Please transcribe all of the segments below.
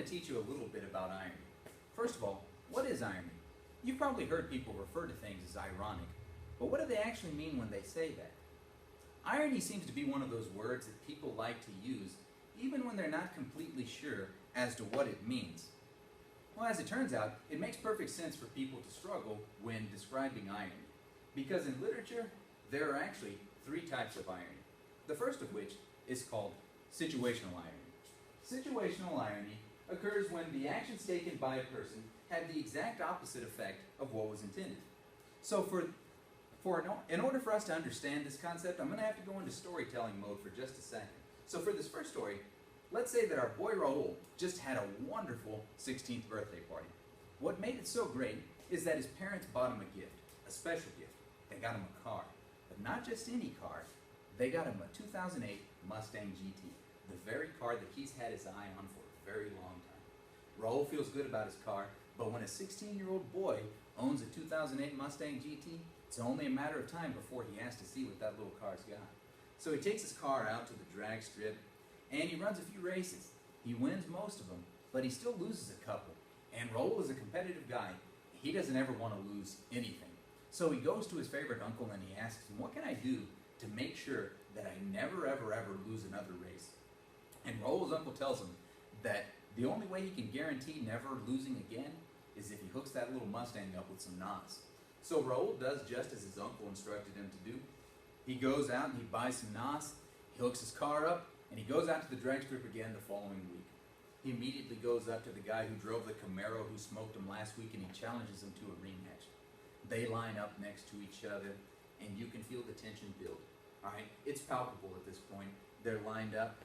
going to teach you a little bit about irony. First of all, what is irony? You've probably heard people refer to things as ironic, but what do they actually mean when they say that? Irony seems to be one of those words that people like to use even when they're not completely sure as to what it means. Well, as it turns out, it makes perfect sense for people to struggle when describing irony, because in literature, there are actually three types of irony. The first of which is called situational irony. Situational irony occurs when the actions taken by a person have the exact opposite effect of what was intended. So in order for us to understand this concept, I'm going to have to go into storytelling mode for just a second. So for this first story, let's say that our boy Raul just had a wonderful 16th birthday party. What made it so great is that his parents bought him a gift, a special gift. They got him a car, but not just any car. They got him a 2008 Mustang GT, the very car that he's had his eye on for a very long time. Raul feels good about his car, but when a 16-year-old boy owns a 2008 Mustang GT, it's only a matter of time before he has to see what that little car's got. So he takes his car out to the drag strip, and he runs a few races. He wins most of them, but he still loses a couple. And Raul is a competitive guy. He doesn't ever want to lose anything. So he goes to his favorite uncle and he asks him, what can I do to make sure that I never, ever, ever lose another race? And Raul's uncle tells him that the only way he can guarantee never losing again is if he hooks that little Mustang up with some NOS. So Raul does just as his uncle instructed him to do. He goes out and he buys some NOS, he hooks his car up, and he goes out to the drag strip again the following week. He immediately goes up to the guy who drove the Camaro who smoked him last week, and he challenges him to a rematch. They line up next to each other, and you can feel the tension build. All right, it's palpable at this point. They're lined up,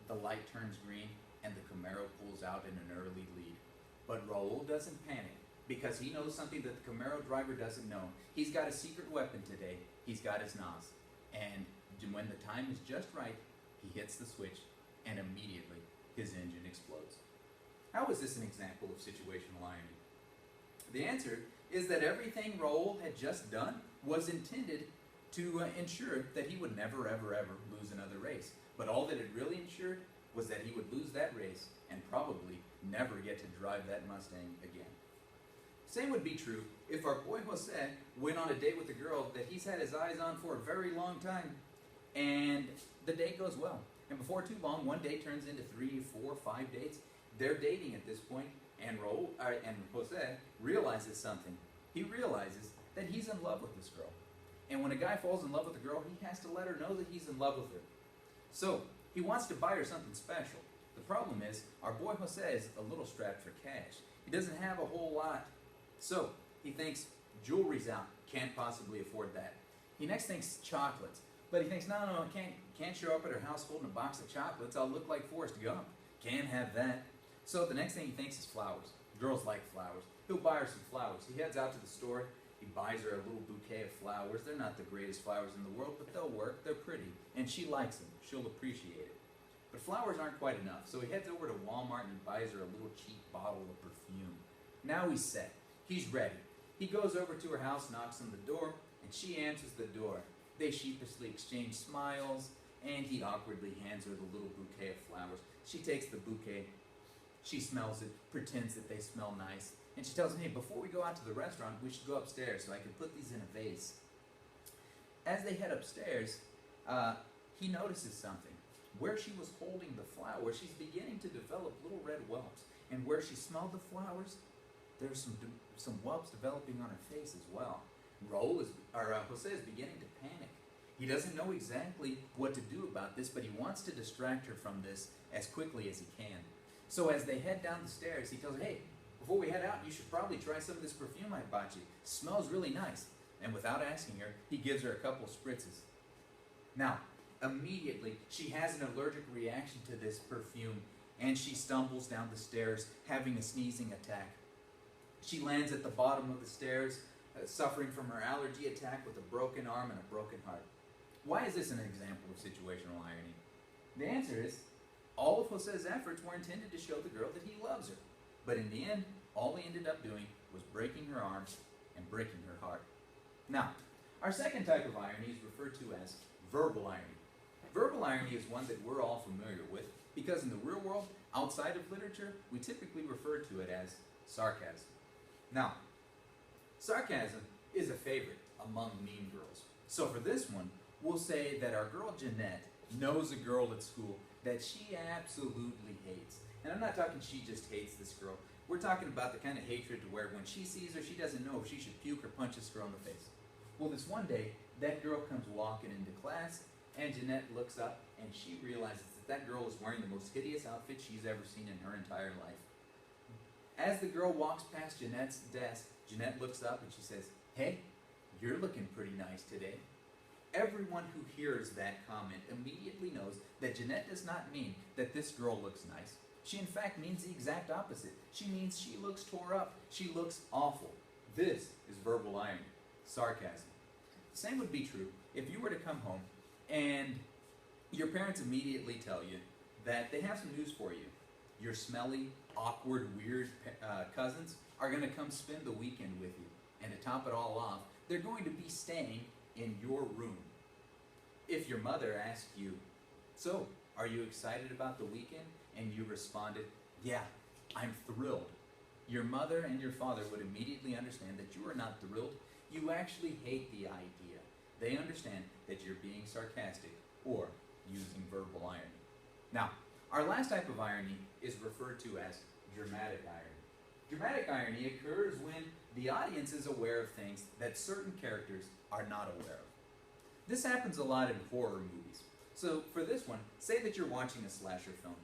the light turns green, and the Camaro pulls out in an early lead. But Raul doesn't panic, because he knows something that the Camaro driver doesn't know. He's got a secret weapon today. He's got his NOS. And when the time is just right, he hits the switch, and immediately his engine explodes. How is this an example of situational irony? The answer is that everything Raul had just done was intended to ensure that he would never, ever, ever lose another race. But all that it really ensured was that he would lose that race and probably never get to drive that Mustang again. Same would be true if our boy Jose went on a date with a girl that he's had his eyes on for a very long time, and the date goes well. And before too long, one date turns into 3, 4, 5 dates. They're dating at this point, and Jose realizes something. He realizes that he's in love with this girl. And when a guy falls in love with a girl, he has to let her know that he's in love with her. So he wants to buy her something special. The problem is, our boy Jose is a little strapped for cash. He doesn't have a whole lot. So he thinks jewelry's out, can't possibly afford that. He next thinks chocolates, but he thinks, no, can't show up at her house holding a box of chocolates. I'll look like Forrest Gump. Can't have that. So the next thing he thinks is flowers. Girls like flowers. He'll buy her some flowers. He heads out to the store. He buys her a little bouquet of flowers. They're not the greatest flowers in the world, but they'll work. They're pretty. And she likes them. She'll appreciate it. But flowers aren't quite enough. So he heads over to Walmart and buys her a little cheap bottle of perfume. Now he's set. He's ready. He goes over to her house, knocks on the door, and she answers the door. They sheepishly exchange smiles, and he awkwardly hands her the little bouquet of flowers. She takes the bouquet. She smells it, pretends that they smell nice. And she tells him, hey, before we go out to the restaurant, we should go upstairs so I can put these in a vase. As they head upstairs, he notices something. Where she was holding the flower, she's beginning to develop little red whelps. And where she smelled the flowers, there's some whelps developing on her face as well. Jose is beginning to panic. He doesn't know exactly what to do about this, but he wants to distract her from this as quickly as he can. So as they head down the stairs, he tells her, hey, before we head out, you should probably try some of this perfume I bought you. It smells really nice. And without asking her, he gives her a couple spritzes. Now, immediately, she has an allergic reaction to this perfume, and she stumbles down the stairs, having a sneezing attack. She lands at the bottom of the stairs, suffering from her allergy attack with a broken arm and a broken heart. Why is this an example of situational irony? The answer is, all of Jose's efforts were intended to show the girl that he loves her. But in the end, all he ended up doing was breaking her arms and breaking her heart. Now, our second type of irony is referred to as verbal irony. Verbal irony is one that we're all familiar with. Because in the real world, outside of literature, we typically refer to it as sarcasm. Now, sarcasm is a favorite among mean girls. So for this one, we'll say that our girl Jeanette knows a girl at school that she absolutely hates. And I'm not talking she just hates this girl. We're talking about the kind of hatred to where when she sees her, she doesn't know if she should puke or punch this girl in the face. Well, this one day, that girl comes walking into class, and Jeanette looks up, and she realizes that that girl is wearing the most hideous outfit she's ever seen in her entire life. As the girl walks past Jeanette's desk, Jeanette looks up and she says, "Hey, you're looking pretty nice today." Everyone who hears that comment immediately knows that Jeanette does not mean that this girl looks nice. She in fact means the exact opposite. She means she looks tore up. She looks awful. This is verbal irony, sarcasm. The same would be true if you were to come home and your parents immediately tell you that they have some news for you. Your smelly, awkward, weird cousins are going to come spend the weekend with you. And to top it all off, they're going to be staying in your room. If your mother asked you, "So, are you excited about the weekend?" and you responded, "Yeah, I'm thrilled," your mother and your father would immediately understand that you are not thrilled. You actually hate the idea. They understand that you're being sarcastic or using verbal irony. Now, our last type of irony is referred to as dramatic irony. Dramatic irony occurs when the audience is aware of things that certain characters are not aware of. This happens a lot in horror movies. So for this one, say that you're watching a slasher film.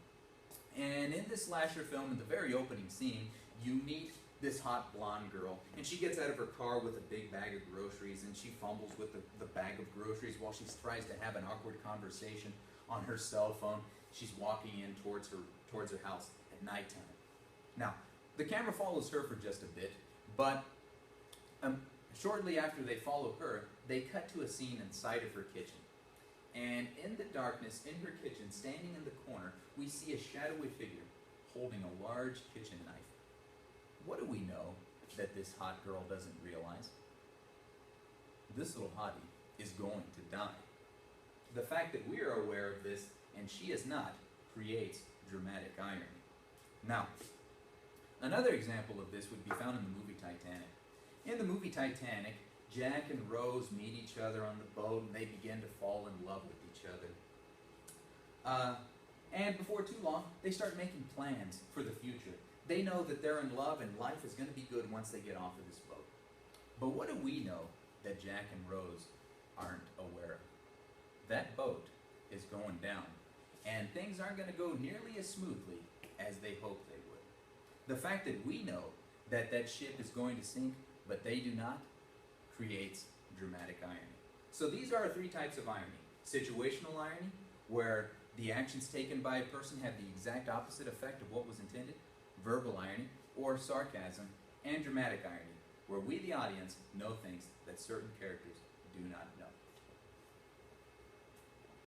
And in this slasher film, in the very opening scene, you meet this hot blonde girl, and she gets out of her car with a big bag of groceries, and she fumbles with the bag of groceries while she tries to have an awkward conversation on her cell phone. She's walking in towards her house at nighttime. Now, the camera follows her for just a bit, but shortly after they follow her, they cut to a scene inside of her kitchen. And in the darkness, in her kitchen, standing in the corner, we see a shadowy figure holding a large kitchen knife. What do we know that this hot girl doesn't realize? This little hottie is going to die. The fact that we are aware of this and she is not creates dramatic irony. Now, another example of this would be found in the movie Titanic. In the movie Titanic, Jack and Rose meet each other on the boat and they begin to fall in love with each other. And before too long, they start making plans for the future. They know that they're in love and life is going to be good once they get off of this boat. But what do we know that Jack and Rose aren't aware of? That boat is going down, and things aren't going to go nearly as smoothly as they hoped they would. The fact that we know that that ship is going to sink, but they do not, creates dramatic irony. So these are our three types of irony. Situational irony, where the actions taken by a person have the exact opposite effect of what was intended. Verbal irony, or sarcasm, and dramatic irony, where we, the audience, know things that certain characters do not know.